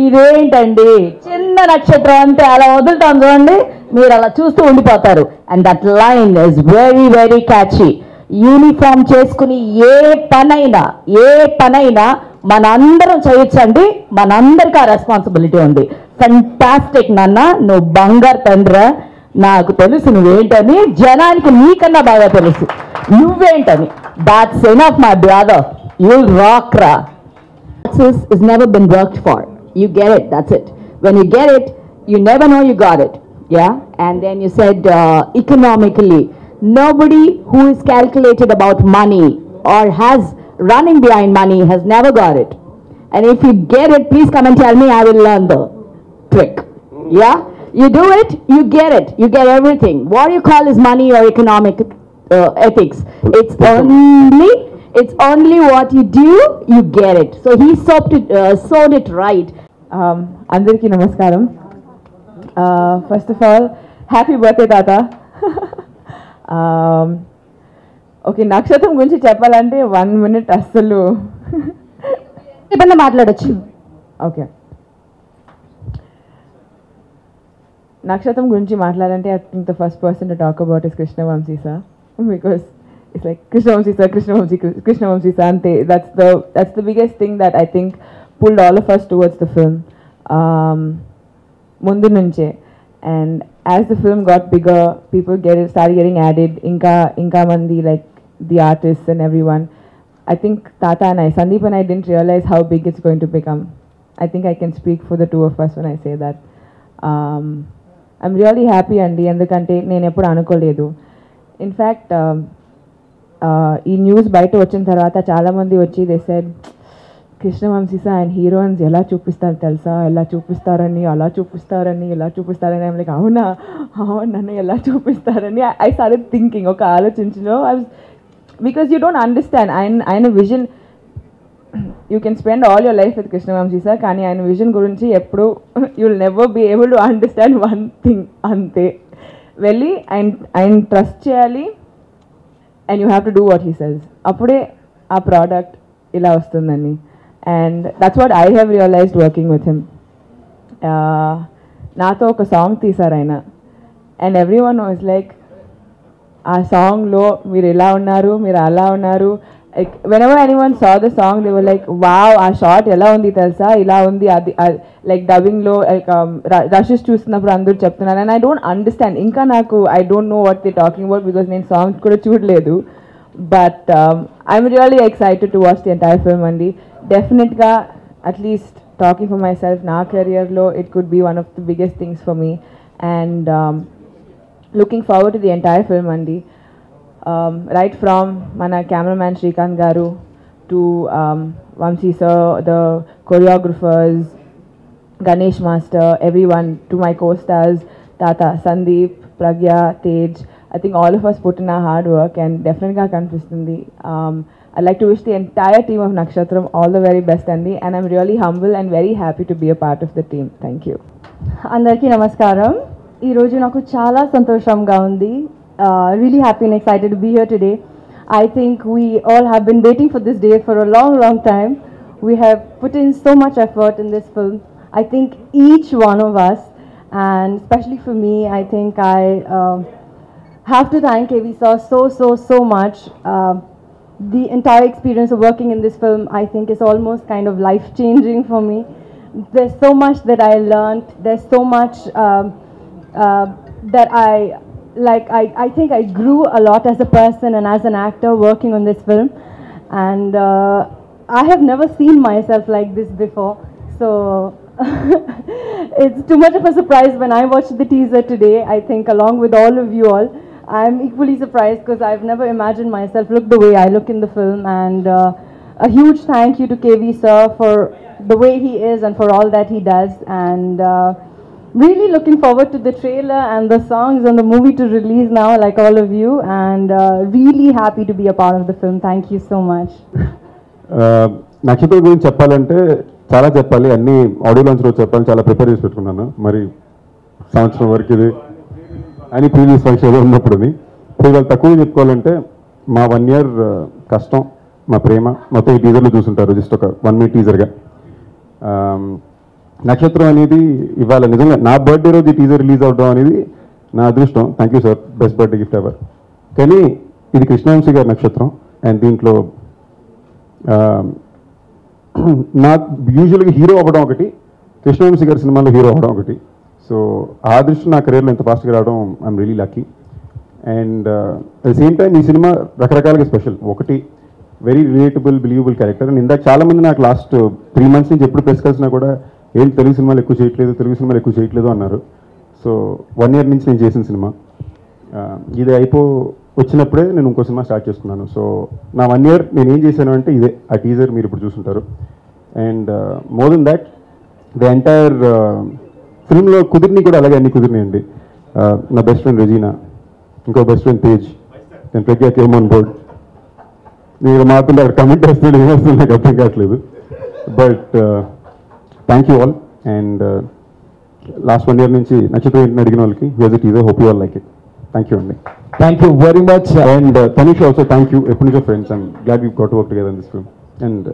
ఇదేంటండి చిన్న నక్షత్రం అంటే అలా వదులుతాం చూడండి, మీరు అలా చూస్తూ ఉండిపోతారు. And that line is very very catchy. Uniform చేసుకుని ఏ పనైనా మనందరం చేయొచ్చండి, మనందరికీ ఆ రెస్పాన్సిబిలిటీ ఉంది. ఫెంటాస్టిక్ నాన్న, నువ్వు బంగారు తండ్రా. నాకు తెలుసు నువ్వేంటని, జనానికి నీకన్నా బాగా తెలుసు నువ్వేంటని. That's enough my brother, you'll rock ra. Success is never been worked for. You get it, that's it. When you get it, you never know you got it. Yeah. And then you said economically, nobody who is calculated about money or has running behind money has never got it. And if you get it, please come and tell me, I will learn the trick. Yeah. You do it, you get it, you get everything. What you call is money or economic ethics. It's only what you do, you get it. So he sowed it right. Andariki namaskaram. First of all, happy birthday Tata. Okay, నక్షత్రం గురించి చెప్పాలంటే 1 minute అస్సలు ఇబ్బంది మాట్లాడొచ్చు. Okay, నక్షత్రం గురించి మాట్లాడాలంటే I think the first person to talk about is Krishnavamsi sir, because it's like Krishnavamsi sir ante. That's the biggest thing that I think pulled all of us towards the film mundu nunche. And as the film got bigger, people started getting added, inka mandi, like the artists and everyone. I think Tata and Sandeep and I didn't realize how big it's going to become. I think I can speak for the two of us when I say that. I'm really happy andi, endukante nenu eppudu anukoledu. In fact, ఈ news బయట వచ్చిన తర్వాత చాలామంది వచ్చి they said Krishna Vamsi sir and heroines ఎలా చూపిస్తారు తెలుసా, ఎలా చూపిస్తారని, అలా చూపిస్తారని, ఇలా చూపిస్తారని. ఐమ్ లైక్ అవునా, నన్ను ఎలా చూపిస్తారని ఐ స్టార్టెడ్ థింకింగ్, ఒక ఆలోచించలో. బికాస్ యూ డోంట్ అండర్స్టాండ్ ఆయన vision. You can spend all your life with Krishna Vamsi sir, కానీ ఆయన విజన్ గురించి ఎప్పుడు you will never be able to understand one thing. అంతే, వెళ్ళి ఆయన ట్రస్ట్ చేయాలి and you have to do what he says. Appude aa product ila vastundani. And that's what I have realized working with him. Nato oka song teesaru aina, and everyone was like, aa song lo meer ela unnaru, meer ala unnaru. Like whenever anyone saw the song, they were like, wow, aa shot ela undi telsa, ila undi adi, like dubbing lo like rushes చూస్తున్నప్పుడు అందరూ చెప్తున్నారు. And I don't understand, ఇంకా నాకు I don't know what they're talking about because నేను songs కూడా చూడలేదు. But I'm really excited to watch the entire film అండి. డెఫినెట్గా, at least talking for myself, నా కెరియర్లో it could be one of the biggest things for me. And looking forward to the entire film అండి. Right from మన cameraman Srikanth garu to Vamsi sir, the choreographers, Ganesh master, everyone, to my co-stars Tata, Sandeep, Pragya, Tej. I think all of us put in our hard work and definitely ga kanipistundi. I'd like to wish the entire team of Nakshatram all the very best andi, and I'm really humble and very happy to be a part of the team. Thank you. Andariki namaskaram. Ee roju naku chaala santoshamga undi. Really happy and excited to be here today. I think we all have been waiting for this day for a long time. We have put in so much effort in this film. I think each one of us, and especially for me, I think I have to thank KV sir so much. The entire experience of working in this film, I think, is almost kind of life-changing for me. There's so much that I learned. There's so much that I think I grew a lot as a person and as an actor working on this film. And I have never seen myself like this before. So it's too much of a surprise when I watched the teaser today. I think along with all of you all, I'm equally surprised because I've never imagined myself look the way I look in the film. And a huge thank you to KV sir for the way he is and for all that he does. And really looking forward to the trailer and the songs and the movie to release now, like all of you. And really happy to be a part of the film. Thank you so much. నక్షత్రం గురించి చెప్పాలంటే చాలా చెప్పాలి, అన్ని audio launch రోజు చెప్పాలి, చాలా prepare చేసి పెట్టుకున్నాను. మరి సంవత్సరం వరకు ఇది అని ప్రీవియస్ ఫంక్షన్ ఉన్నప్పుడు ఇప్పుడు ఇవాళ తక్కువ చెప్పుకోవాలంటే మా 1 year కష్టం, మా ప్రేమ మొత్తం ఈ టీజర్లో చూసుంటారు. జస్ట్ ఒక 1 minute టీజర్గా నక్షత్రం అనేది ఇవాళ నిజంగా నా బర్త్డే రోజు టీజర్ రిలీజ్ అవడం అనేది నా అదృష్టం. Thank you sir, best birthday gift ever. కానీ ఇది కృష్ణవంశీ గారి నక్షత్రం. అండ్ దీంట్లో నాకు యూజువల్గా హీరో అవ్వడం ఒకటి, కృష్ణవంశీ గారి సినిమాలో హీరో అవ్వడం ఒకటి. సో ఆ అదృష్టం నా కెరీర్లో ఎంత ఫాస్ట్గా రావడం I'm really lucky. And at the same time ఈ సినిమా రకరకాలుగా స్పెషల్. ఒకటి very relatable believable character. And ఇందాక చాలామంది నాకు లాస్ట్ 3 months నుంచి ఎప్పుడు ప్రెస్ కలిసినా కూడా ఏం తెలుగు సినిమాలు ఎక్కువ చేయట్లేదు అన్నారు. సో 1 year నుంచి నేను చేసిన సినిమా ఇది వచ్చినప్పుడే నేను ఇంకో సినిమా స్టార్ట్ చేసుకున్నాను. సో నా 1 year నేను ఏం చేశాను అంటే ఇదే, ఆ టీజర్ మీరు ఇప్పుడు చూసుంటారు. And more than that the entire ఫిల్మ్లో కుదిరిని కూడా అలాగే అన్ని కుదిరినాయండి. నా బెస్ట్ ఫ్రెండ్ రెజీనా, ఇంకో బెస్ట్ ఫ్రెండ్ తేజ్, నేను ప్రజ్ఞా కేమ్ ఆన్ బోర్డ్. నేను మాత్రం అక్కడ కమెంట్ వేస్తున్నాడు, ఏమొస్తుంది నాకు అర్థం కావట్లేదు. But thank you all. And last 1 year నుంచి నక్షత్రం ఏంటని అడిగిన వాళ్ళకి here's it is, hope you all like it. Thank you అండి. Thank you very much. And Tanish also thank you. ఎప్పటి నుంచో friends, and glad we got to work together in this film. And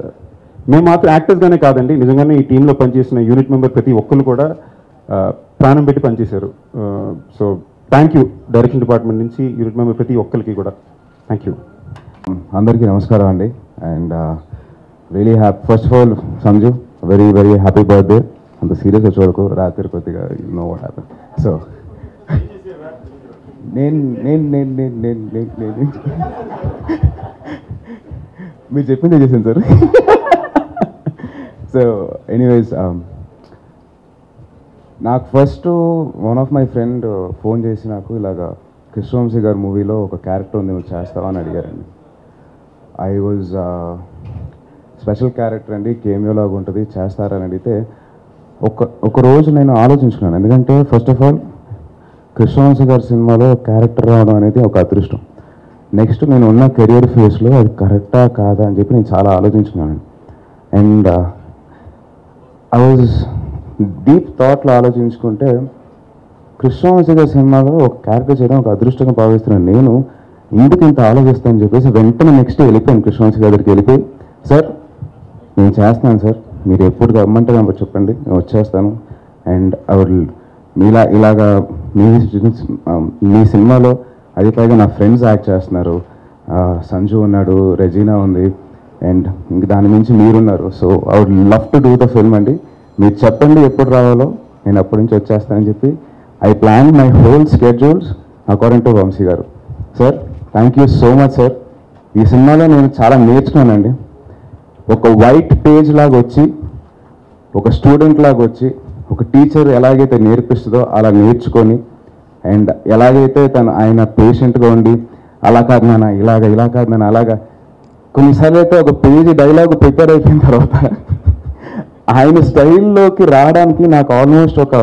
మేము మాత్రం యాక్టర్స్గానే కాదండి, నిజంగానే ఈ టీంలో పనిచేసిన యూనిట్ మెంబర్ ప్రతి ఒక్కరు కూడా ప్రాణం పెట్టి పనిచేశారు. So thank you direction department నుంచి యూనిట్ మెంబర్ ప్రతి ఒక్కరికి కూడా థ్యాంక్ యూ. అందరికీ నమస్కారం అండి. And really first of all Sanju, very very happy birthday. అంత సీరియస్గా చూడకు, రాత్రి కొద్దిగా you know what happen. So నేను మీరు చెప్పిందే చేశాను సార్. సో ఎనీవేస్, నాకు first one of my friend phone చేసి నాకు ఇలాగా కృష్ణవంశీ గారి మూవీలో ఒక క్యారెక్టర్ ఉంది, నువ్వు చేస్తావా అని అడిగారండి. ఐ వాజ్ స్పెషల్ క్యారెక్టర్ అండి, కేమియోలాగా ఉంటుంది, చేస్తారని అడిగితే ఒక రోజు నేను ఆలోచించుకున్నాను. ఎందుకంటే ఫస్ట్ ఆఫ్ ఆల్ కృష్ణవంశీ గారి సినిమాలో క్యారెక్టర్ రావడం అనేది ఒక అదృష్టం. నెక్స్ట్ నేను ఉన్న కెరియర్ ఫేస్లో అది కరెక్టా కాదా అని చెప్పి నేను చాలా ఆలోచించుకున్నాను. అండ్ ఐ వాజ్ డీప్ థాట్లో ఆలోచించుకుంటే కృష్ణవంశీ గారి సినిమాలో ఒక క్యారెక్టర్ చేయడం ఒక అదృష్టంగా భావిస్తున్నాను. నేను ఎందుకు ఇంత ఆలోచిస్తానని చెప్పేసి వెంటనే నెక్స్ట్ వెళ్ళిపోయాను కృష్ణవంశీ గారి దగ్గరికి. వెళ్ళిపోయి, సార్ నేను చేస్తున్నాను సార్, మీరు ఎప్పుడు రమ్మంటే నాకు చెప్పండి, నేను వచ్చేస్తాను. అండ్ ఇలాగా మీ సినిమాలో అది పైగా నా ఫ్రెండ్స్ యాక్ట్ చేస్తున్నారు, సంజు ఉన్నాడు, రెజీనా ఉంది, అండ్ ఇంక దాని మించి మీరున్నారు. So I would love to do the film అండి. మీరు చెప్పండి ఎప్పుడు రావాలో, నేను అప్పటి నుంచి వచ్చేస్తానని చెప్పి I plan my whole schedules according to Vamshi garu. Sir thank you so much sir. ఈ సినిమాలో నేను చాలా నేర్చుకున్నానండి. ఒక వైట్ పేజ్ లాగా వచ్చి, ఒక స్టూడెంట్ లాగా వచ్చి, ఒక టీచర్ ఎలాగైతే నేర్పిస్తుందో అలా నేర్చుకొని, అండ్ ఎలాగైతే ఆయన పేషెంట్గా ఉండి అలా కాదు నాన్న ఇలా కాదు నాన్న అలాగా, కొన్నిసార్లు అయితే ఒక పేజీ డైలాగ్ ప్రిపేర్ అయిపోయిన తర్వాత ఆయన స్టైల్లోకి రావడానికి నాకు ఆల్మోస్ట్ ఒక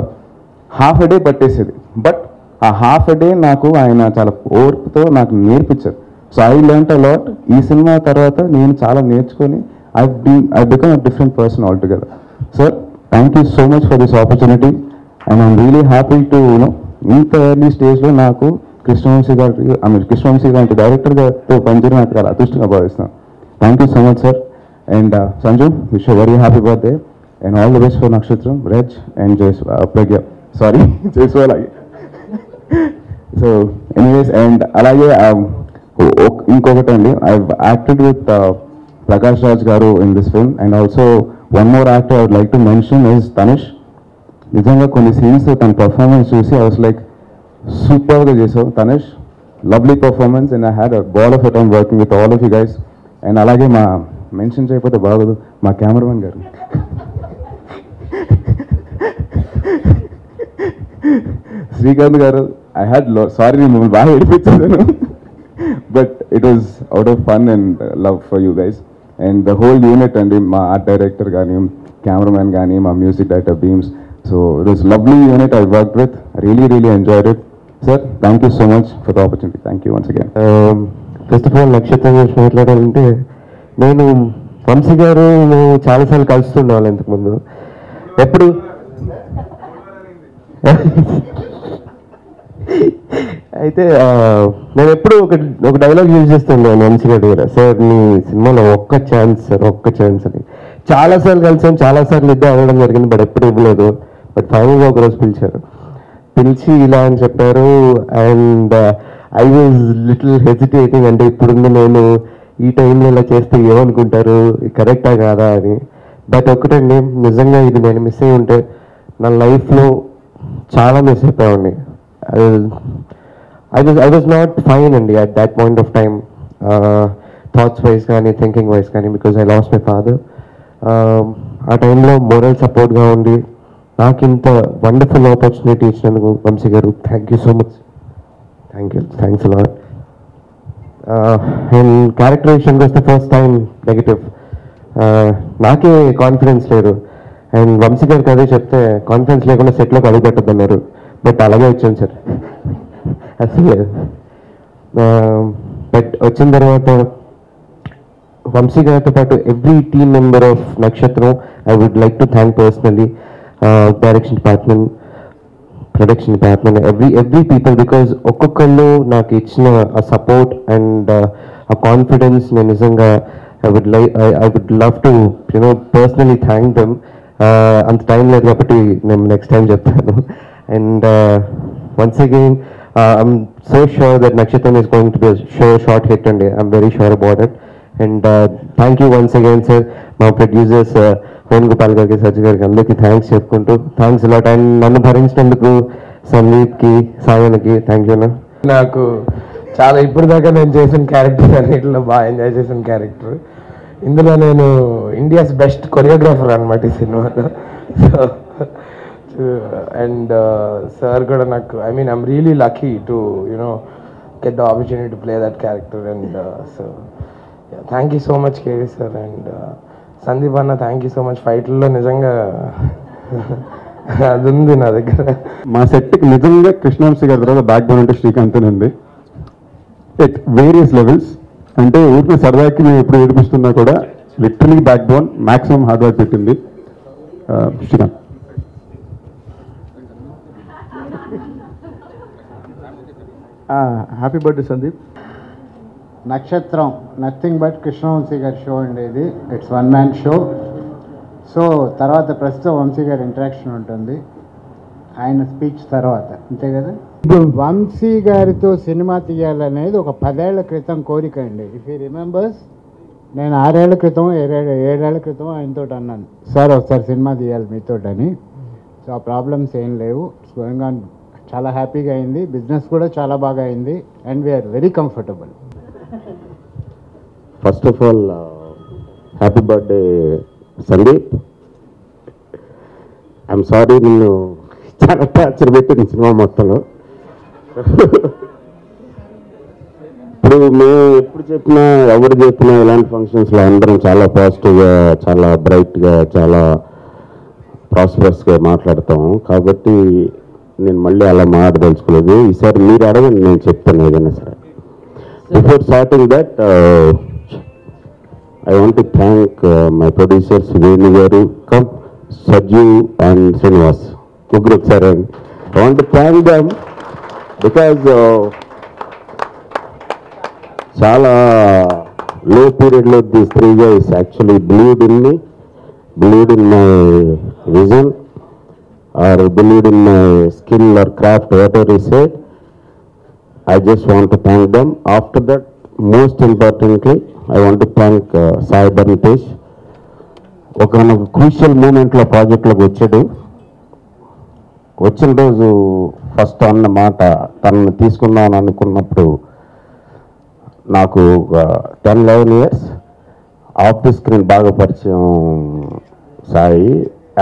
హాఫ్ ఎ డే పట్టేసేది. బట్ ఆ హాఫ్ ఎ డే నాకు ఆయన చాలా ఓర్పుతో నాకు నేర్పించారు. So I learnt a lot. ఈ సినిమా తర్వాత నేను చాలా నేర్చుకొని I become a different person all together. Sir thank you so much for this opportunity. And I'm really happy to ఇంత ఎర్లీ స్టేజ్లో నాకు కృష్ణవంశీ గారి డైరెక్టర్ గారితో పనిచేయడం నాకు చాలా అదృష్టంగా భావిస్తున్నాను. Thank you so much sir. And Sanju, wish very happy birthday and all the best for Nakshatram, Rej and Pragya, sorry Jaiswal. So anyways, and అలాగే ఇంకొకటి అండి, I acted with Prakash Raj garu in this film. And also one more actor I would like to mention is Tanish. నిజంగా కొన్ని scenes తన performance చూసి I was like సూపర్గా చేసావు Tanishq, lovely performance. And I had a ball of at on working with all of you guys. And అలాగే మా mention చేయకపోతే బాగోదు, మా కెమెరామెన్ గారు శ్రీకాంత్ గారు. ఐ హ్యాడ్ సారీ మిమ్మల్ని బాగా ఏడిపించాను, but it was out of fun and love for you guys. And the whole unit అండి, మా ఆర్ట్ డైరెక్టర్ కానీ, కెమెరామెన్ కానీ, మా music director Bheems. So it was lovely unit I worked with. Really enjoyed it. Sir thank you so much for the opportunity. Thank you once again. First of all Nakshatram గురించి మాట్లాడాలంటే, నేను వంశీ గారు చాలాసార్లు కలుస్తుండేవాళ్ళు ఇంతకుముందు. ఎప్పుడు అయితే నేను ఎప్పుడు ఒక డైలాగ్ యూజ్ చేస్తుండే వంశీ గారి దగ్గర, సార్ మీ సినిమాలో ఒక్క ఛాన్స్ సార్, ఒక్క ఛాన్స్ అని. చాలాసార్లు కలిసాను, చాలాసార్లు ఇద్దరు అవ్వడం జరిగింది, బట్ ఎప్పుడు ఇవ్వలేదు. బట్ ఫైనల్గా ఒకరోజు పిలిచి ఇలా అని చెప్పారు. And I was little hesitating, అంటే ఇప్పుడుంది నేను ఈ టైంలో ఇలా చేస్తే ఏమనుకుంటారు, కరెక్టా కాదా అని. బట్ ఒకటండి, నిజంగా ఇది నేను మిస్ అయ్యి ఉంటే నా లైఫ్లో చాలా miss అయిపోయామండి. I was not fine అండి at that point of time, thoughts wise కానీ థింకింగ్ వైజ్ కానీ, because I lost my father. ఆ టైంలో మోరల్ సపోర్ట్గా ఉండి నాకు ఇంత వండర్ఫుల్ ఆపర్చునిటీ ఇచ్చినందుకు Vamshi garu thank you so much. Thanks a lot. And క్యారెక్టరైజేషన్కి వస్తే ఫస్ట్ టైం నెగిటివ్, నాకే కాన్ఫిడెన్స్ లేదు. అండ్ వంశీ గారికి అదే చెప్తే కాన్ఫిడెన్స్ లేకుండా సెట్లోకి అడుగు పెట్టద్దన్నారు, బట్ అలాగే వచ్చాను సార్. అసలు బట్ వచ్చిన తర్వాత వంశీ గారితో పాటు every team member of Nakshatram I would like to thank personally, direction department, production department, every people, because ఒక్కొక్కళ్ళు నాకు ఇచ్చిన ఆ సపోర్ట్ అండ్ ఆ కాన్ఫిడెన్స్ నేను నిజంగా I would love to personally thank them. అంత టైం లేదు కాబట్టి నేను నెక్స్ట్ టైం చెప్తాను. And once again I'm so sure that Nakshatram is going to be short hit అండి. I'm very sure about it. And thank you once again sir, మా producers Venugopal గారికి, సజ్జు గారికి, అందరికీ థ్యాంక్స్ చెప్పుకుంటూ థ్యాంక్స్ అలాట్. అండ్ నన్ను భరించినందుకు సందీప్కి, సాయన్కి thank you. నాకు చాలా ఇప్పుడు దాకా నేను చేసిన క్యారెక్టర్ అన్నింటిలో బాగా ఎంజాయ్ చేసిన క్యారెక్టర్. ఇందులో నేను ఇండియాస్ బెస్ట్ కొరియోగ్రాఫర్ అనమాట ఈ సినిమాలో. అండ్ సార్ కూడా నాకు, I mean I'm really lucky to get the opportunity to play that character. And so thank you so much KV sir. And Sandeep అన్న థ్యాంక్ యూ సో మచ్. ఫైట్లలో నిజంగా అది ఉంది నా దగ్గర. మా సెట్కి నిజంగా కృష్ణవంశీ గారి తర్వాత బ్యాక్ బోన్ అంటే శ్రీకాంతేనండి. ఎట్ వేరియస్ లెవెల్స్, అంటే ఊరికి సరదాకి మేము ఎప్పుడు ఏడిపిస్తున్నా కూడా literally back bone, maximum hard work పెట్టింది శ్రీకాంత్. Happy birthday Sandeep. నక్షత్రం నథింగ్ బట్ కృష్ణవంశీ గారి షో అండి ఇది. It's one man show. So తర్వాత ప్రస్తుతం వంశీ గారి ఇంటరాక్షన్ ఉంటుంది ఆయన స్పీచ్ తర్వాత, అంతే కదా. వంశీ గారితో సినిమా తీయాలనేది ఒక 10 ఏళ్ల క్రితం కోరిక అండి. ఇఫ్ యూ రిమెంబర్స్, నేను 6 ఏళ్ల క్రితం 7 ఏళ్ల క్రితం ఆయనతో అన్నాను, సార్ ఒకసారి సినిమా తీయాలి మీతోటని. సో ఆ ప్రాబ్లమ్స్ ఏం లేవు. It's going on. చాలా హ్యాపీగా అయింది, బిజినెస్ కూడా చాలా బాగా అయింది, and we are very comfortable. First of all happy birthday Sandeep. I'm sorry, నిన్ను చాలా టార్చర్ పెట్టింది సినిమా మొత్తంలో. ఇప్పుడు మేము ఎప్పుడు చెప్పినా, ఎవరు చెప్పినా ఇలాంటి ఫంక్షన్స్లో అందరం చాలా పాజిటివ్గా, చాలా బ్రైట్గా, చాలా ప్రాస్పరస్గా మాట్లాడతాం. కాబట్టి నేను మళ్ళీ అలా మాట్లాడదలుచుకోలేదు. ఈసారి మీరు అడగండి, నేను చెప్తాను ఏదైనా సరే. Before starting that I want to thank my producers Venu garu, Sajju and Srinivas, Kugruk sir. I want to thank them because chala low period lo these 3 guys actually believed in me, believed in my vision, or believed in my skill or craft, whatever he said. I just want to thank them. After that, most importantly, I want to thank Sai Bharnitesh. ఒక crucial మూమెంట్లో ప్రాజెక్ట్లోకి వచ్చాడు. వచ్చిన రోజు first అన్న మాట, తనను తీసుకుందామని అనుకున్నప్పుడు నాకు 10-11 years ఆఫ్ ది స్క్రీన్ బాగా పరిచయం సాయి.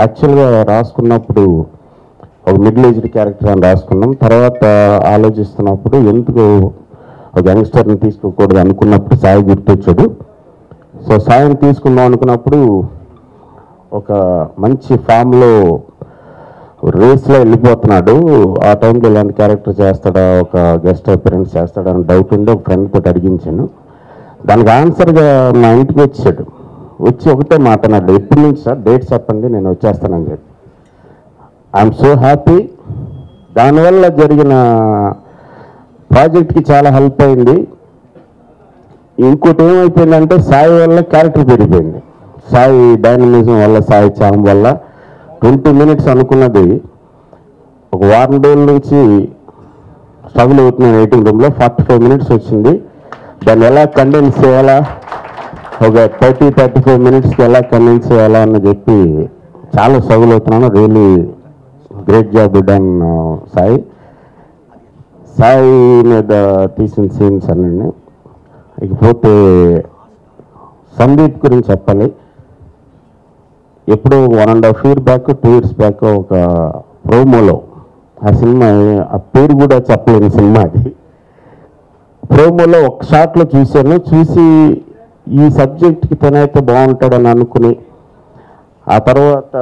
యాక్చువల్గా రాసుకున్నప్పుడు ఒక మిడిల్ ఏజ్డ్ క్యారెక్టర్ అని రాసుకున్నాం. తర్వాత ఆలోచిస్తున్నప్పుడు ఎందుకు ఒక యంగ్స్టర్ని తీసుకోకూడదు అనుకున్నప్పుడు సాయి గుర్తొచ్చాడు. సో సాయిని తీసుకుందాం అనుకున్నప్పుడు ఒక మంచి ఫామ్లో రేస్లో వెళ్ళిపోతున్నాడు. ఆ టైంలో ఇలాంటి క్యారెక్టర్ చేస్తాడా, ఒక గెస్ట్ అపిరెన్స్ చేస్తాడా అని డౌట్ ఉండి ఒక ఫ్రెండ్ తోటి అడిగించాను. దానికి ఆన్సర్గా మా ఇంటికి వచ్చి ఒకటే మాట్లాడాడు, ఎప్పటి నుంచి సార్ డేట్ చెప్పండి, నేను వచ్చేస్తానని చెప్పి. I'm so happy. దానివల్ల జరిగిన ప్రాజెక్ట్కి చాలా హెల్ప్ అయింది. ఇంకోటి ఏమైపోయిందంటే సాయి వల్ల క్యారెక్టర్ పెరిగిపోయింది. సాయి డైనమిజం వల్ల, సాయి చామ్ వల్ల 20 minutes అనుకున్నది ఒక వారం రోజుల నుంచి స్ట్రగుల్ అవుతున్నాను ఎడిటింగ్ రూమ్లో. 45 minutes వచ్చింది. దాన్ని ఎలా కండెన్స్ చేయాలా, ఒక 30-35 minutesకి ఎలా కండెన్స్ చేయాలా అని చెప్పి చాలా స్ట్రగుల్ అవుతున్నాను. Really great job done Sai. Sai మీద తీసిన సీన్స్ అన్నీ. ఇకపోతే సందీప్ గురించి చెప్పాలి. ఎప్పుడు 1.5 years బ్యాక్ 2 years బ్యాక్ ఒక ప్రోమోలో, ఆ సినిమా ఆ పేరు కూడా చెప్పలేని సినిమా అది, ప్రోమోలో ఒక షాట్లో చూశాను. చూసి ఈ సబ్జెక్ట్కి తనైతే బాగుంటాడని అనుకుని, ఆ తర్వాత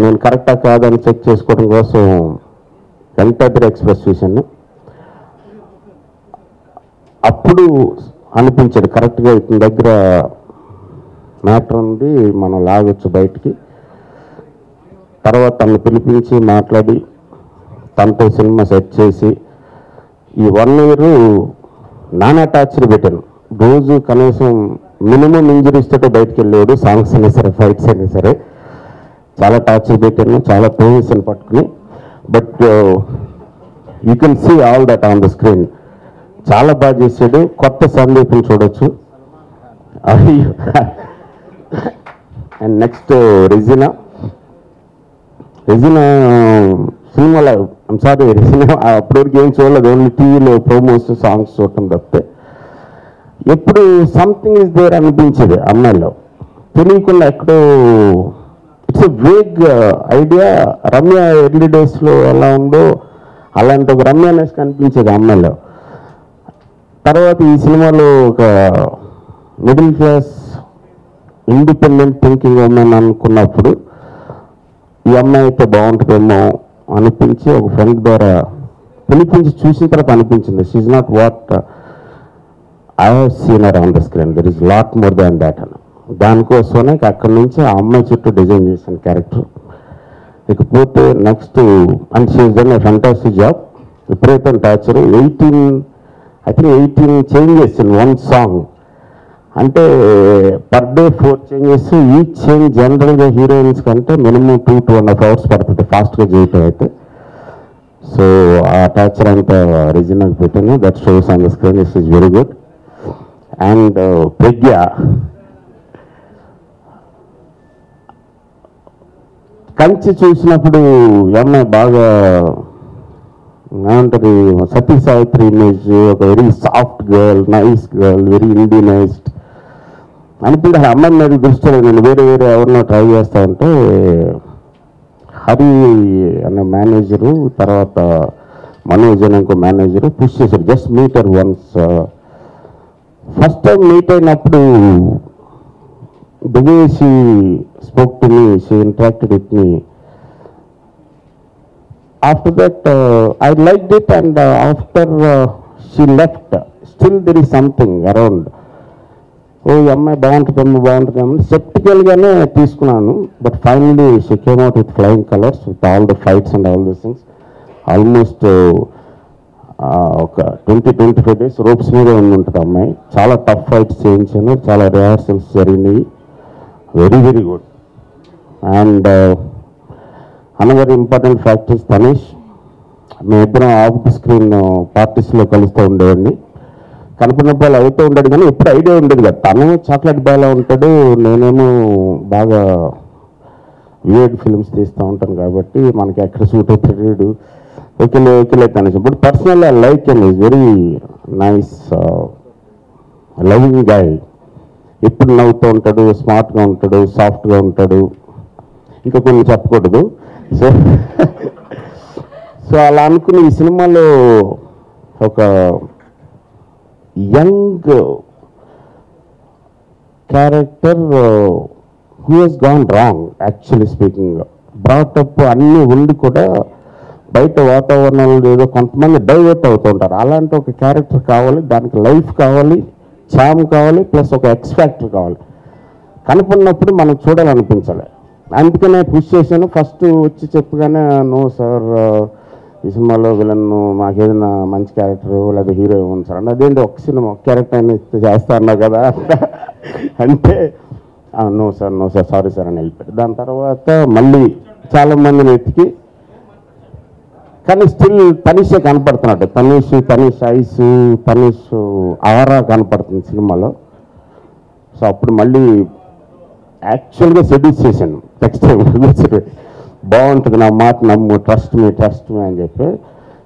నేను కరెక్టా కాదని చెక్ చేసుకోవడం కోసం వెంకటాద్రి ఎక్స్ప్రెస్ చూశాను. అప్పుడు అనిపించాడు కరెక్ట్గా ఇతని దగ్గర మ్యాటర్ ఉంది, మనం లాగొచ్చు బయటికి. తర్వాత తను పిలిపించి మాట్లాడి తనతో సినిమా సెట్ చేసి ఈ 1 year నానా టార్చర్ పెట్టాను. రోజు కనీసం మినిమం ఇంజరీస్ తోటి బయటకు వెళ్ళేవాడు. సాంగ్స్ అయినా సరే, ఫైట్స్ అయినా సరే చాలా టార్చర్ పెట్టాను, చాలా పెయిన్స్ పట్టుకుని. But you can see all that on the screen. చాలా బాగా చేసాడు. కొత్త సందీప్ని చూడొచ్చు. అండ్ నెక్స్ట్ రెజినా సినిమాలో, ఐమ్ సారీ, రెజినా అప్పటివరకు ఏం చూడలేదు. ఓన్లీ టీవీలో ప్రోమోస్, సాంగ్స్ చూడటం తప్పితే ఎప్పుడు సంథింగ్ ఇస్ దేర్ అనిపించేది అమ్మాయిలో. తెలియకుండా ఎక్కడో it's a vague idea. Ramya early డేస్లో ఎలా ఉందో అలాంటి ఒక రమ్యనెస్ కనిపించేది అమ్మాయిలో. తర్వాత ఈ సినిమాలో ఒక middle class independent thinking women అనుకున్నప్పుడు ఈ అమ్మాయి అయితే బాగుంటుందేమో అనిపించి ఒక ఫ్రెండ్ ద్వారా పిలిపించి చూసిన తర్వాత అనిపించింది she's not what I have seen her on the screen, there is lot more than that అని. దానికోసమే అక్కడి నుంచి ఆ అమ్మాయి చుట్టూ డిజైన్ చేసిన క్యారెక్టర్. ఇకపోతే next, and she is done a fantastic job. విపరీతం టార్చర్. 18 changes in 1 song. అంటే per day 4 changes. Each change జనరల్గా హీరోయిన్స్ కంటే మినిమం 2-2.5 hours పడుతుంది ఫాస్ట్గా చేయటం అయితే. సో ఆ టార్చర్ అంతా రెజినాకి పెట్టాను. That shows on the screen. It is very good. And Pragya, Kanche చూసినప్పుడు అమ్మాయి బాగా ఏమంటారు, సతీ సావిత్రి ఇమేజ్, ఒక very soft girl, nice girl, very Indianized అనిపించి ఆ అమ్మాయి మీద దృష్టి నేను వేరే ఎవరినో ట్రై చేస్తా ఉంటే హరి అనే మేనేజరు, తర్వాత మనోజ్ అనే ఇంకో మేనేజరు పుష్ చేశారు, just meet her once. First time meet అయినప్పుడు the way she spoke to me, she interacted with me. After that, I liked it, and after she left, still there is something around. Oh, అమ్మాయి బాగుంటుందేమో స్కెప్టికల్గానే తీసుకున్నాను. But finally she came out with flying colours, with all the fights and all these things. Almost ఒక 20-25 days ropes మీద ఉంటుంది అమ్మాయి. చాలా tough fights చేయించాను, చాలా రిహార్సల్స్ జరిగినాయి. Very very good. And another important fact is Tanish. మేమిద్దరం ఆఫ్ ది స్క్రీన్ పార్టీస్లో కలుస్తూ ఉండేవాడిని. కనపడినప్పుడు అవుతూ ఉంటాడు, కానీ ఎప్పుడు ఐడియా ఉండేది కదా. తను చాక్లెట్ బాయ్లా ఉంటాడు, నేనేమో బాగా వియర్డ్ ఫిల్మ్స్ తీస్తూ ఉంటాను కాబట్టి మనకి ఎక్కడ సూట్ అవుతాడు. ఓకేలే Tanish. But personal I like and is very nice loving guy. ఎప్పుడు నవ్వుతూ ఉంటాడు, స్మార్ట్గా ఉంటాడు, సాఫ్ట్గా ఉంటాడు. ఇంకా కొన్ని చెప్పకూడదు. సో అలా అనుకుని ఈ సినిమాలో ఒక young character who he's gone wrong actually speaking. Brought up అన్నీ ఉండి కూడా బయట వాతావరణంలో ఏదో కొంతమంది డైవర్ట్ అవుతూ ఉంటారు. అలాంటి ఒక క్యారెక్టర్ కావాలి, దానికి లైఫ్ కావాలి, చామ్ కావాలి, ప్లస్ ఒక ఎక్స్ ఫ్యాక్టర్ కావాలి. కనపడినప్పుడు మనం చూడాలనిపించాలి. అందుకనే పుష్ చేశాను. ఫస్ట్ వచ్చి చెప్పగానే నో సార్, ఈ సినిమాలో విలన్ మాకేదైనా మంచి క్యారెక్టర్ లేదా హీరో ఇవ్వండి సార్ అంటే, అదేంటి ఒక సినిమా ఒక క్యారెక్టర్ అయినా చేస్తా అన్నా కదా అంటే నో సార్ సారీ సార్ అని వెళ్ళిపోయాడు. దాని తర్వాత మళ్ళీ చాలామందిని వెతికి, కానీ స్టిల్ తనీషే కనపడుతున్నాడు. తనీష్ ఐస్, తనీష్ ఆరా కనపడుతుంది సినిమాలో. సో అప్పుడు మళ్ళీ యాక్చువల్గా సెడ్యూస్ చేశాను. నెక్స్ట్ టైం బాగుంటుంది, నా మాట నమ్ము, ట్రస్ట్ మీ అని చెప్పి.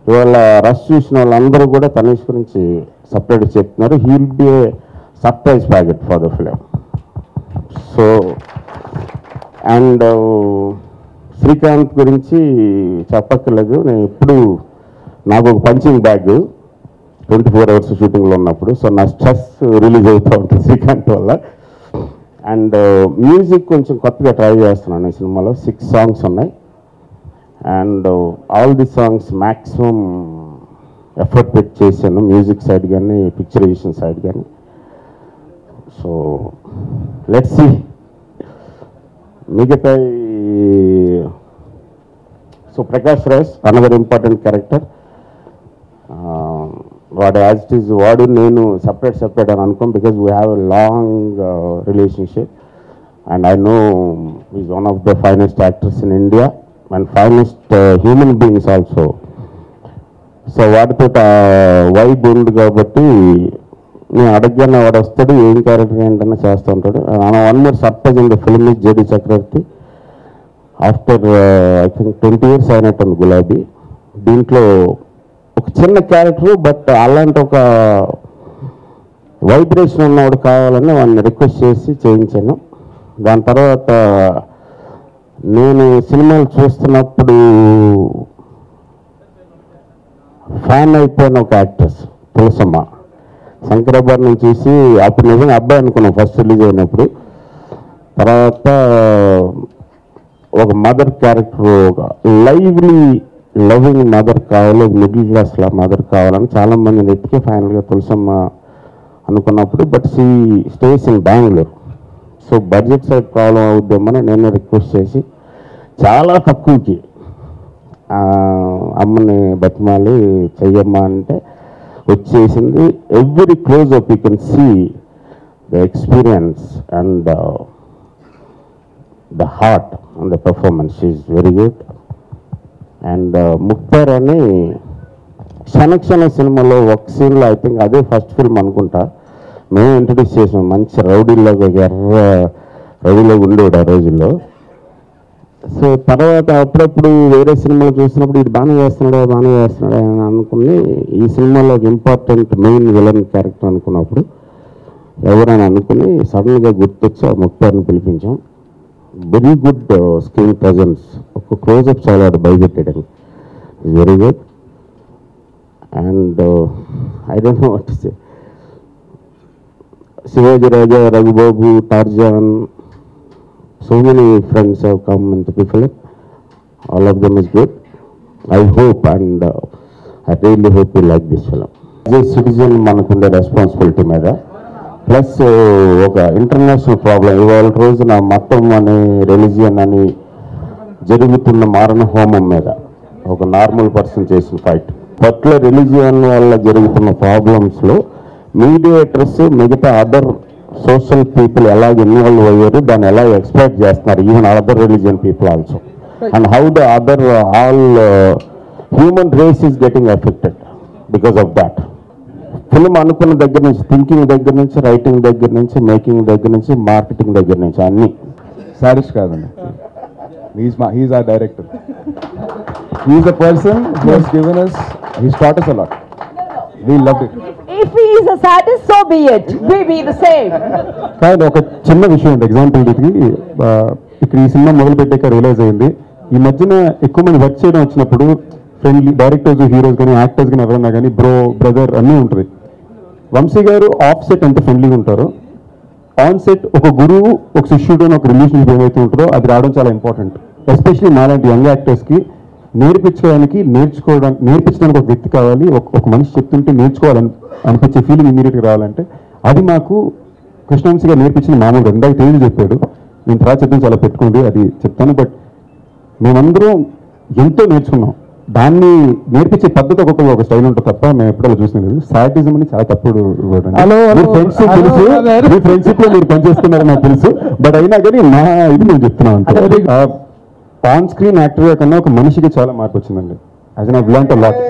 ఇవాళ రష్ చూసిన వాళ్ళందరూ కూడా తనీష్ గురించి సపరేట్ చెప్తున్నారు. He will be a surprise packet for the film. So and Srikanth గురించి చెప్పక్కర్లేదు. నేను ఎప్పుడు నాకు ఒక పంచింగ్ బ్యాగ్ 24 hours షూటింగ్లో ఉన్నప్పుడు. సో నా స్ట్రెస్ రిలీజ్ అవుతూ ఉంటుంది శ్రీకాంత్ వల్ల. అండ్ మ్యూజిక్ కొంచెం కొత్తగా ట్రై చేస్తున్నాను ఈ సినిమాలో. 6 songs ఉన్నాయి. And all the songs maximum effort పెట్టి చేశాను, మ్యూజిక్ సైడ్ కానీ పిక్చరైజేషన్ సైడ్ కానీ. సో లెట్స్ సీ మిగతా. So Prakash Raj another important character. వాడు యాజ్ ఇట్ ఈజ్ వాడు నేను సపరేట్ అని అనుకోం, because we have a long relationship and I know is one of the finest actors in India and finest human beings also. So వాడితో vibe ఉంది కాబట్టి నేను అడగగానే వాడు వస్తాడు, ఏం క్యారెక్టర్ ఏంటన్నా చేస్తూ ఉంటాడు. One more surprise in the film is JD Chakravarthy. After I think 20 years అయినట్టుంది గులాబీ. దీంట్లో ఒక చిన్న క్యారెక్టర్, బట్ అలాంటి ఒక వైబ్రేషన్ ఉన్నవాడు కావాలని వాడిని రిక్వెస్ట్ చేసి చేయించాను. దాని తర్వాత నేను సినిమాలు చూస్తున్నప్పుడు ఫ్యాన్ అయిపోయిన ఒక యాక్ట్రెస్ తులసమ్మ. శంకరాభరణం చూసి అప్పుడు నిజంగా అబ్బాయి అనుకున్నాం ఫస్ట్ రిలీజ్ అయినప్పుడు. తర్వాత ఒక మదర్ క్యారెక్టర్, ఒక లైవ్లీ లవింగ్ మదర్ కావాలి, మిడిల్ క్లాస్లో మదర్ కావాలని చాలామంది వెతికి ఫైనల్గా తులసమ్మ అనుకున్నప్పుడు, but she stays in Bengaluru. So budget side problem అవుద్దామని నేను రిక్వెస్ట్ చేసి చాలా తక్కువకి అమ్మని బతిమాలి చెయ్యమ్మా అంటే వచ్చేసింది. Every close up you can see the experience and the heart and the performance is very good. And Mukhtar అని క్షణ సినిమాలో ఒక సీన్లో ఐ థింక్ అదే ఫస్ట్ ఫిల్మ్ అనుకుంటా మేము ఇంట్రడ్యూస్ చేసాం. మంచి రౌడీలాగా ఎర్ర రౌడీలాగా ఉండేవాడు ఆ రోజుల్లో. సో తర్వాత అప్పుడప్పుడు వేరే సినిమాలు చూసినప్పుడు ఇది బాగానే చేస్తున్నాడా అని అనుకుని ఈ సినిమాలో ఒక ఇంపార్టెంట్ మెయిన్ విలన్ క్యారెక్టర్ అనుకున్నప్పుడు ఎవరైనా అనుకుని సడన్గా గుర్తొచ్చి ఆ ముక్తార్ని పిలిపించాం. వెరీ గుడ్ స్క్రీన్ ప్రజెన్స్, ఒక క్లోజప్ చాలా భయపెట్టాడు, is very good. And I don't know what to say. Shivaji Raja, Raghubabu, Tarzan, so many friends have come into the film. All of them is good. I hope and I really hope you like this film. As a citizen manakunde responsibility meeda plus oka international problem ivaal రోజున మతం అని religion అని జరుగుతున్న మారణ హోమం మీద ఒక normal person చేసిన ఫైట్. పర్టికులర్ రిలీజియన్ వల్ల జరుగుతున్న ప్రాబ్లమ్స్లో మీడియేటర్స్ మిగతా అదర్ సోషల్ పీపుల్ ఎలా ఇన్వాల్వ్ అయ్యారు, దాన్ని ఎలా ఎక్స్ప్లెయిన్ చేస్తున్నారు, even other religion people also, and how the other all human race is getting affected because of that. Film అనుకున్న దగ్గర నుంచి, థింకింగ్ దగ్గర నుంచి, రైటింగ్ దగ్గర నుంచి, మేకింగ్ దగ్గర నుంచి, మార్కెటింగ్ దగ్గర నుంచి అన్నీ. సారిష్ కాదండి, he's our director. He's a person who has given us, he's taught us a lot. We loved it. If he is a sadist, so be it. We be the same. కానీ ఒక చిన్న విషయం ఉంది, example దీనికి ఇక్కడ ఈ cinema మొదలు పెట్టాక రియలైజ్ అయింది. ఈ మధ్యన ఎక్కువ మంది వర్క్ చేయడం వచ్చినప్పుడు ఫ్రెండ్లీ డైరెక్టర్స్, హీరోస్ కానీ యాక్టర్స్ కానీ ఎవరన్నా కానీ బ్రదర్ అన్నీ ఉంటుంది. వంశీ గారు ఆఫ్ సెట్ ఎంత ఫ్రెండ్లీగా ఉంటారో, ఆన్ సెట్ ఒక గురువు ఒక శిష్యుడు ఒక రిలేషన్షిప్ ఏమైతే ఉంటుందో అది రావడం చాలా ఇంపార్టెంట్. ఎస్పెషలీ నాలాంటి యంగ్ యాక్టర్స్కి నేర్పించడానికి ఒక వ్యక్తి కావాలి. ఒక మనిషి చెప్తుంటే అనిపించే ఫీలింగ్ ఇమీడియట్గా రావాలంటే అది మాకు కృష్ణవంశీ గారు నేర్పించిన మామూలుగా ఇందాక తేజు చెప్పాడు, నేను తర్వాత చెప్తాను చాలా పెట్టుకుంది అది చెప్తాను. బట్ మేమందరం ఎంతో నేర్చుకున్నాం దాన్ని నేర్పించే పద్ధతి ఒక్కొక్కరు ఒక స్టైల్ ఉంటుంది తప్ప మేము ఎప్పుడో చూసినాం లేదు. సాటిజం అని చాలా తప్పుడు ఫ్రెండ్షిప్ తెలుసు, మీ ఫ్రెండ్షిప్ లో మీరు పనిచేస్తున్నారని నాకు తెలుసు. బట్ అయినా కానీ నా ఇది నేను చెప్తున్నాను అంటే ఆన్ స్క్రీన్ యాక్టర్ కన్నా ఒక మనిషికి చాలా మార్పు వచ్చిందండి. అది నాకు లర్న్ లాట్,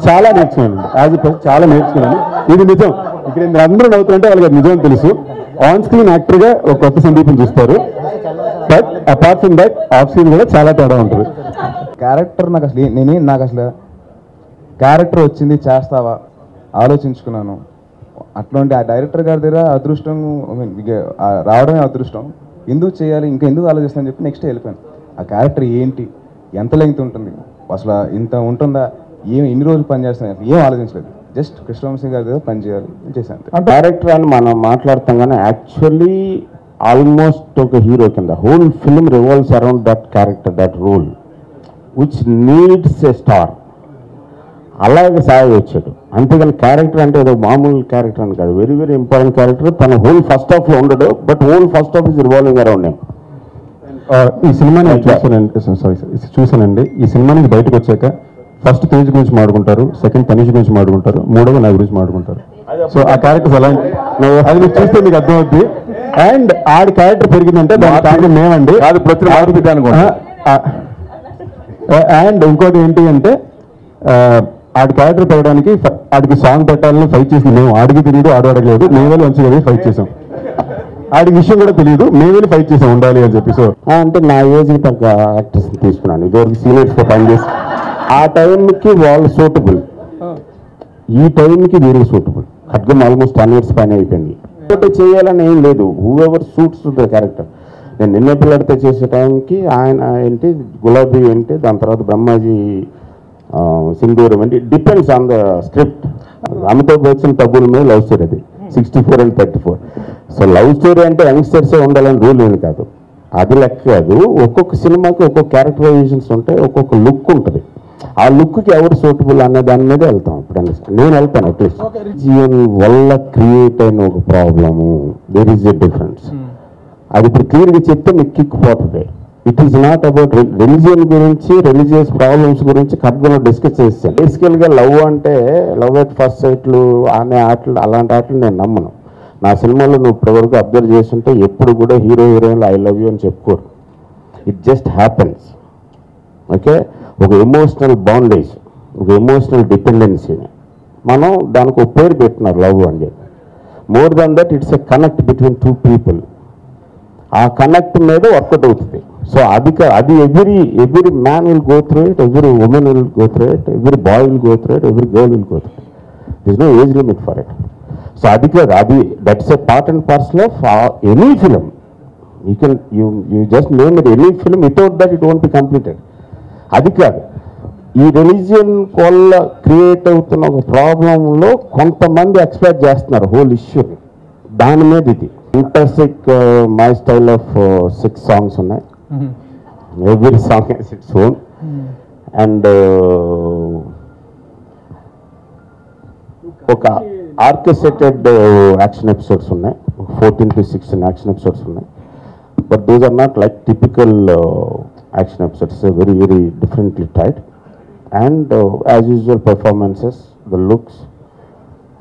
చాలా నేర్చుకున్నాను. యాజ్ ఎ పర్సన్ చాలా నేర్చుకున్నాను. ఇది నిజం. ఇక్కడ మీరు అందరూ నవ్వుతుంటే వాళ్ళకి అది నిజం తెలుసు. ఆన్ స్క్రీన్ యాక్టర్ గా ఒక కొత్త సందీపం చూస్తారు, but apart from that off screen కూడా చాలా తేడా ఉంటుంది. క్యారెక్టర్ నాకు అసలు క్యారెక్టర్ వచ్చింది చేస్తావా ఆలోచించుకున్నాను. అట్లాంటి ఆ డైరెక్టర్ గారి దగ్గర అదృష్టం, రావడమే అదృష్టం. ఎందుకు చేయాలి, ఇంకా ఎందుకు ఆలోచిస్తానని చెప్పి నెక్స్ట్ వెళ్ళిపోయాను. ఆ క్యారెక్టర్ ఏంటి, ఎంత లెంగ్త్ ఉంటుంది, అసలు ఇంత ఉంటుందా, ఎన్ని రోజులు పని చేస్తాను ఏం ఆలోచించలేదు. జస్ట్ కృష్ణవంశీ గారి దగ్గర పని చేయాలి చేశాను. డైరెక్టర్ అని మనం మాట్లాడతాం కానీ యాక్చువల్లీ ఆల్మోస్ట్ ఒక హీరో కింద whole film revolves around that character, that role which needs a star. అలాగే సాయి వచ్చాడు. అంతేగాని క్యారెక్టర్ అంటే ఏదో మామూలు క్యారెక్టర్ అని కాదు, వెరీ వెరీ ఇంపార్టెంట్ క్యారెక్టర్. తన హోల్ ఫస్ట్ హాఫ్ లో ఉండడు, but whole first half is revolving around him. ఈ సినిమా నేను చూసానండి. ఈ సినిమా నుంచి బయటకు వచ్చాక ఫస్ట్ తేజ్ గురించి మాట్లాడుకుంటారు, సెకండ్ తనీష్ గురించి మాట్లాడుకుంటారు, మూడవ నా గురించి మాట్లాడుకుంటారు. సో ఆ క్యారెక్టర్స్ అలా అది మీకు చూస్తే మీకు అర్థమవుద్ది. అండ్ ఆడి క్యారెక్టర్ పెరిగిందంటే దాని కారణం మేమండి. అండ్ ఇంకోటి ఏంటి అంటే ఆడి క్యారెక్టర్ పెరగడానికి ఆడికి సాంగ్ పెట్టాలని ఫైట్ చేసింది మేము. ఆడికి తెలియదు, ఆడు అడగలేదు, మేము వెళ్ళి మంచిగా వెళ్ళి ఫైట్ చేసాం. ఆడికి విషయం కూడా తెలియదు, మేము వెళ్ళి ఫైట్ చేసాం ఉండాలి అని చెప్పి. సో అంటే నా ఏజ్కి తగ్గ యాక్టర్స్ తీసుకున్నాను. ఇదివరకు సీనియర్స్తో పనిచేసి ఆ టైంకి వాళ్ళు సూటబుల్, ఈ టైంకి వీరు సూటబుల్. ఖడ్గం ఆల్మోస్ట్ 10 years పైన అయిపోయింది. చేయాలని ఏం లేదు, who ever suits the character. నేను నిన్న పిల్లడితో చేసే టైంకి ఆయన ఏంటి, గులాబీ ఏంటి, దాని తర్వాత బ్రహ్మాజీ సింధూరం ఏంటి, depends on the script. Amitabh Bachchan తబ్బుల మీద లవ్ స్టోరీ, అది 64 and 34. సో లవ్ స్టోరీ అంటే యంగ్స్టర్సే ఉండాలని రూల్ ఏమి కాదు, అది లెక్క కాదు. ఒక్కొక్క సినిమాకి ఒక్కొక్క క్యారెక్టరైజేషన్స్ ఉంటాయి, ఒక్కొక్క లుక్ ఉంటుంది. ఆ లుక్కి ఎవరు సూటబుల్ అనే దాని మీద వెళ్తాం. ఎప్పుడైనా నేను వెళ్తాను. అట్లీస్ట్ రిలీజియన్ వల్ల క్రియేట్ అయిన ఒక problem, there is a difference. అది ఇప్పుడు క్లియర్గా చెప్తే మీకు కిక్ పోతుంది. It is not about religion గురించి, రిలీజియస్ ప్రాబ్లమ్స్ గురించి ఖడ్గంలో డిస్కస్ చేస్తాను. బేసికల్గా లవ్ అంటే లవ్ ఎట్ ఫస్ట్ సైట్లు అనే ఆటలు, అలాంటి ఆటలు నేను నమ్మను. నా సినిమాలో నువ్వు ఇప్పటివరకు అబ్జర్వ్ చేస్తుంటే ఎప్పుడు కూడా హీరో హీరోయిన్లు ఐ లవ్ యూ అని చెప్పుకోరు. It just happens. ఓకే, ఒక ఎమోషనల్ బాండేజ్, ఒక ఎమోషనల్ డిపెండెన్సీని మనం దానికి ఒక పేరు పెట్టినారు లవ్ అని చెప్పి. More than that it's a connect between 2 people. ఆ కనెక్ట్ మీద వర్కౌట్ అవుతుంది. సో అది every man will go through it, every woman will go through it, every boy will go through it, every girl will go through it. This no age limit for it. So అది కాదు, అది that's a part and parcel of any film. You just name it any film, without that it won't be completed. అది కాదు, ఈ religion వల్ల create అవుతున్న ఒక ప్రాబ్లంలో కొంతమంది ఎక్స్ప్లెయిన్ చేస్తున్నారు హోల్ ఇష్యూని. దాని మీద ఇది fantastic my style of 6 songs ఉన్నాయి. Every song has its own. And ఒక ఆర్కెస్ట్రేటెడ్ యాక్షన్ ఎపిసోడ్స్ ఉన్నాయి, 14 to 16 యాక్షన్ ఎపిసోడ్స్ ఉన్నాయి. But those are not like typical action episodes, very very differently tied, and as usual performances, the looks,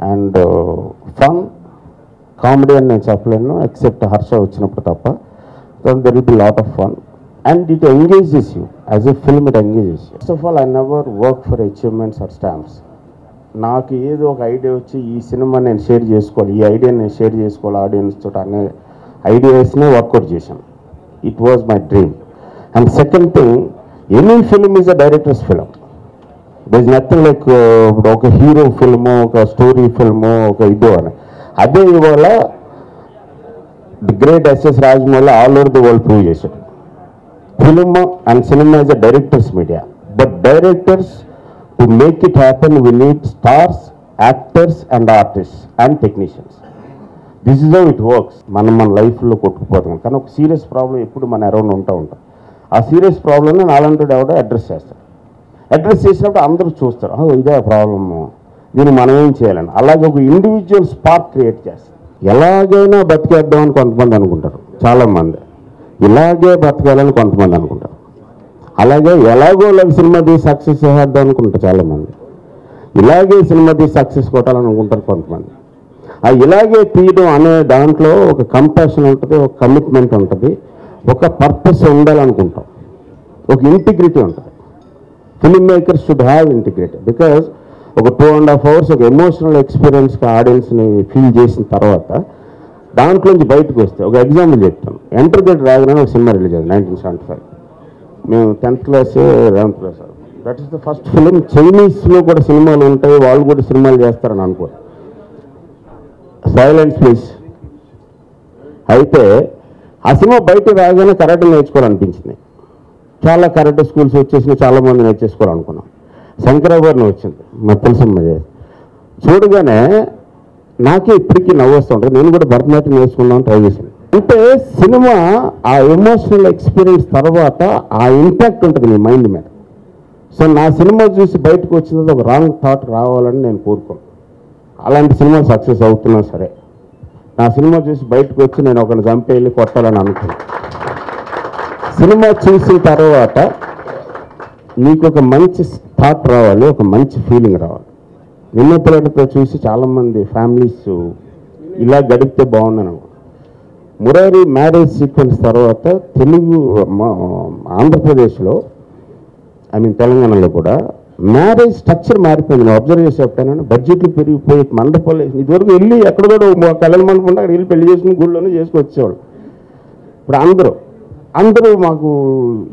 and fun comedy and నేను చెప్పలేను except Harsha వచ్చినప్పుడు తప్ప. then there will be lot of fun and it engages you as a film. It engages you. First of all, I never work for achievements or stamps. నాకు ఏదో ఒక idea వచ్చి ఈ cinema నేను షేర్ చేసుకోవాలి, ఈ ఐడియా నేను share చేసుకోవాలి ఆడియన్స్ తోటి అనే ఐడియాస్నే వర్కౌట్ చేశాను. It was my dream. And second thing, any film is a director's film. There is nothing like ఒక హీరో ఫిల్మో, ఒక స్టోరీ ఫిల్మో, ఒక ఇదో అని. అదే ఇవాళ the great SS Rajamouli all over the world prove చేశాడు. Film and cinema is a directors media, but directors to make it happen we need stars, actors and artists and technicians. This is how it works. మన లైఫ్లో కొట్టుకుపోతాం, కానీ ఒక serious problem ఎప్పుడు మన around ఉంటాం. ఆ serious ప్రాబ్లమ్ని నాలంటూ ఎవడో అడ్రస్ చేస్తారు. అడ్రస్ చేసినప్పుడు అందరూ చూస్తారు, ఇదే ప్రాబ్లము, దీన్ని మనం ఏం చేయాలని. అలాగే ఒక ఇండివిజువల్ స్పార్క్ క్రియేట్ చేస్తారు. ఎలాగైనా బతికేద్దామని కొంతమంది అనుకుంటారు, చాలామంది ఇలాగే బతకాలని కొంతమంది అనుకుంటారు. అలాగే ఎలాగో సినిమా తీసి సక్సెస్ చేద్దాం అనుకుంటారు చాలామంది, ఇలాగే సినిమా తీసి సక్సెస్ కొట్టాలని అనుకుంటారు కొంతమంది. ఆ ఇలాగే తీయడం అనే దాంట్లో ఒక కంపాషన్ ఉంటుంది, ఒక కమిట్మెంట్ ఉంటుంది, ఒక పర్పస్ ఉండాలనుకుంటాం, ఒక ఇంటిగ్రిటీ ఉంటుంది. Film makers should have integrity. Because ఒక 2.5 hours ఒక ఎమోషనల్ ఎక్స్పీరియన్స్గా ఆడియన్స్ని ఫీల్ చేసిన తర్వాత దాంట్లోంచి బయటకు వస్తే, ఒక ఎగ్జాంపుల్ చెప్తాను. ఎంటర్ ద డ్రాగన్ అని ఒక సినిమా రిలీజ్ అయింది 1975. మేము 10th class 11th class. That is the first film. చైనీస్లో కూడా సినిమాలు ఉంటాయి, వాళ్ళు కూడా సినిమాలు చేస్తారని అనుకో. Silence please. అయితే ఆ సినిమా బయట రాగానే కరాటే నేర్చుకోవాలనిపించింది. చాలా కరాటే స్కూల్స్ వచ్చేసినాయి, చాలామంది నేర్చేసుకోవాలనుకున్నాం. శంకరాభరణం వచ్చింది, మాకు తెలిసిన చూడగానే నాకే ఇప్పటికీ నవ్వొస్తుంటుంది. నేను కూడా భరతనాట్యం నేర్చుకుందామని ట్రై చేశాను. అంటే సినిమా ఆ ఎమోషనల్ ఎక్స్పీరియన్స్ తర్వాత ఆ ఇంపాక్ట్ ఉంటుంది నీ మైండ్ మీద. సో నా సినిమా చూసి బయటకు వచ్చినది ఒక రాంగ్ థాట్ రావాలని నేను కోరుకోను. అలాంటి సినిమా సక్సెస్ అవుతున్నా సరే, నా సినిమా చూసి బయటకు వచ్చి నేను ఒకరిని చంపేయాలి కొట్టాలని అనుకున్నాను. సినిమా చూసిన తర్వాత నీకు ఒక మంచి థాట్ రావాలి, ఒక మంచి ఫీలింగ్ రావాలి. నిన్న పిల్లలతో చూసి చాలామంది ఫ్యామిలీస్ ఇలా గడిపితే బాగున్నాను. మురారి మ్యారేజ్ సీక్వెన్స్ తర్వాత తెలుగు ఆంధ్రప్రదేశ్లో, తెలంగాణలో కూడా మ్యారేజ్ స్ట్రక్చర్ మారిపోయింది. నేను అబ్జర్వ్ చేసేటప్పుడు బడ్జెట్లు పెరిగిపోయి మండపాలు ఇదివరకు వెళ్ళి ఎక్కడ కూడా కళ్యాణ మండపం ఉంటే అక్కడ వెళ్ళి పెళ్లి చేసుకుని గుళ్ళోనే చేసుకొచ్చేవాళ్ళు. ఇప్పుడు అందరూ మాకు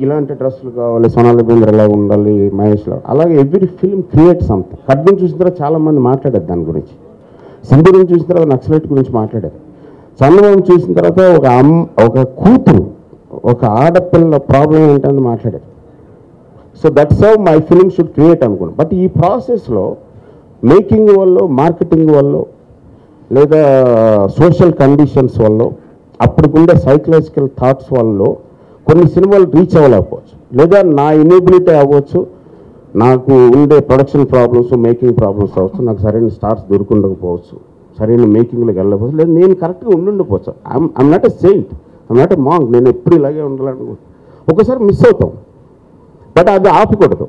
ఇలాంటి డ్రెస్సులు కావాలి, సోనాలి బేంద్ర ఎలా ఉండాలి, మహేష్లో. అలాగే ఎవ్రీ ఫిల్మ్ క్రియేట్ సంథింగ్. ఖడ్గం చూసిన తర్వాత చాలామంది మాట్లాడారు దాని గురించి. సింధూరం చూసిన తర్వాత నక్సలైట్ గురించి మాట్లాడారు. చంద్రబాబు చూసిన తర్వాత ఒక కూతురు, ఒక ఆడపిల్ల ప్రాబ్లం ఏంటని మాట్లాడారు. So that's how my film should create అనుకున్నాను. బట్ ఈ ప్రాసెస్లో మేకింగ్ వల్ల, మార్కెటింగ్ వల్ల, లేదా సోషల్ కండిషన్స్ వల్ల, అప్పటికుండే సైకలాజికల్ థాట్స్ వల్ల కొన్ని సినిమాలు రీచ్ అవ్వలేకపోవచ్చు, లేదా నా ఇనేబిలిటీ అవ్వచ్చు, నాకు ఉండే ప్రొడక్షన్ ప్రాబ్లమ్స్, మేకింగ్ ప్రాబ్లమ్స్ అవ్వచ్చు, నాకు సరైన స్టార్స్ దొరుకుండకపోవచ్చు, సరైన మేకింగ్లోకి వెళ్ళకపోవచ్చు, లేదా నేను కరెక్ట్గా ఉండుండకపోవచ్చు. I'm not a saint, I'm not a monk. నేను ఎప్పుడు ఇలాగే ఉండాలనుకుంటున్నాను. ఒకసారి మిస్ అవుతాం, బట్ అది ఆపకూడదు.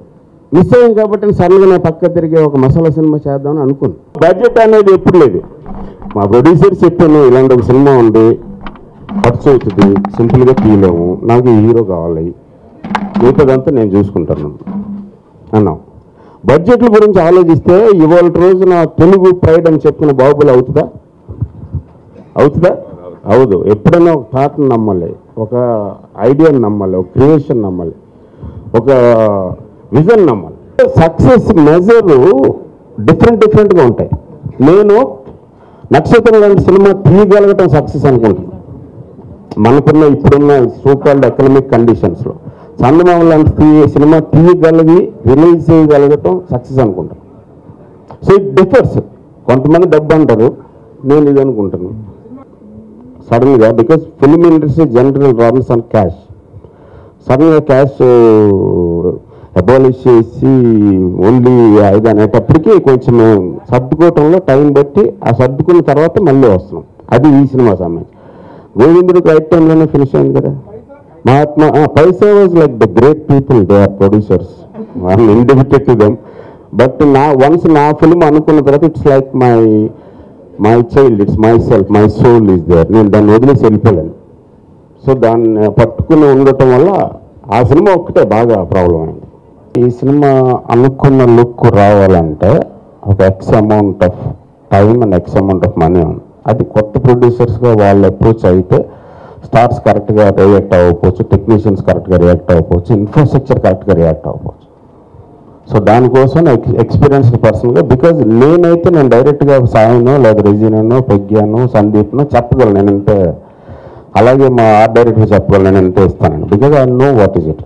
మిస్ అయ్యాం కాబట్టి సడన్గా నేను పక్క తిరిగే ఒక మసాలా సినిమా చేద్దామని అనుకున్నాను. బడ్జెట్ అనేది ఎప్పుడు లేదు. మా ప్రొడ్యూసర్స్ చెప్పాను, ఇలాంటి ఒక సినిమా ఉంది, ఖర్చు అవుతుంది, సింపుల్గా తీయలేము, నాకు ఈ హీరో కావాలి, మిగతాదంతా నేను చూసుకుంటాను అన్నాం. బడ్జెట్ల గురించి ఆలోచిస్తే ఇవాళ రోజున తెలుగు ప్రైడ్ అని చెప్పిన బాహుబలి అవుతుందా? అవదు. ఎప్పుడైనా ఒక థాట్ని నమ్మాలి, ఒక ఐడియాని నమ్మాలి, ఒక క్రియేషన్ నమ్మాలి, ఒక విజన్ నమ్మాలి. సక్సెస్ మెజరు డిఫరెంట్గా ఉంటాయి. నేను నక్షత్రం లాంటి సినిమా తీయగలగటం సక్సెస్ అనుకుంటున్నాను మనకున్న ఇప్పుడున్న సూపర్ ఎకనామిక్ కండిషన్స్లో. చందమామ లాంటి సినిమా తీయగలిగి రిలీజ్ చేయగలగటం సక్సెస్ అనుకుంటాను. So it differs. కొంతమంది డబ్బు అంటారు, నేను ఇది అనుకుంటాను సడన్గా. Because film industry general runs on cash. సడన్గా క్యాష్ అబాలిష్ చేసి ఓన్లీ ఇది అనేటప్పటికీ కొంచెం సర్దుకోవటంలో టైం బట్టి ఆ సర్దుకున్న తర్వాత మళ్ళీ వస్తున్నాం. అది ఈ సినిమా సంబంధించి. గోవిందుడికి రైట్ టైంలోనే ఫినిష్ అయింది కదా. Mahatma Paisa was like the great people, they are producers, I'm indebted to them. But once నా ఫిల్మ్ అనుకున్న తర్వాత it's like my child, it's myself, my soul is there. నేను దాన్ని వదిలేసి వెళ్ళిపోయాను. సో దాన్ని పట్టుకుని ఉండటం వల్ల ఆ సినిమా ఒక్కటే బాగా ప్రాబ్లం అయింది. ఈ సినిమా అనుకున్న లుక్ రావాలంటే ఒక X amount of time and X amount of money ఉంది. అది కొత్త ప్రొడ్యూసర్స్గా వాళ్ళు అప్రోచ్ అయితే స్టార్స్ కరెక్ట్గా రియాక్ట్ అవ్వకపోవచ్చు, టెక్నీషియన్స్ కరెక్ట్గా రియాక్ట్ అవ్వకపోవచ్చు, ఇన్ఫ్రాస్ట్రక్చర్ కరెక్ట్గా రియాక్ట్ అవ్వకపోవచ్చు. సో దానికోసం ఎక్స్పీరియన్స్డ్ పర్సన్గా, బికాజ్ నేనైతే నేను డైరెక్ట్గా సాయినో లేదా రెజీనానో పెగ్గానో సందీప్నో చెప్పగలను నేనంటే, అలాగే మా ఆర్ట్ డైరెక్టర్ చెప్పగలను నేనంటే ఇస్తానండి. Because I know what is it.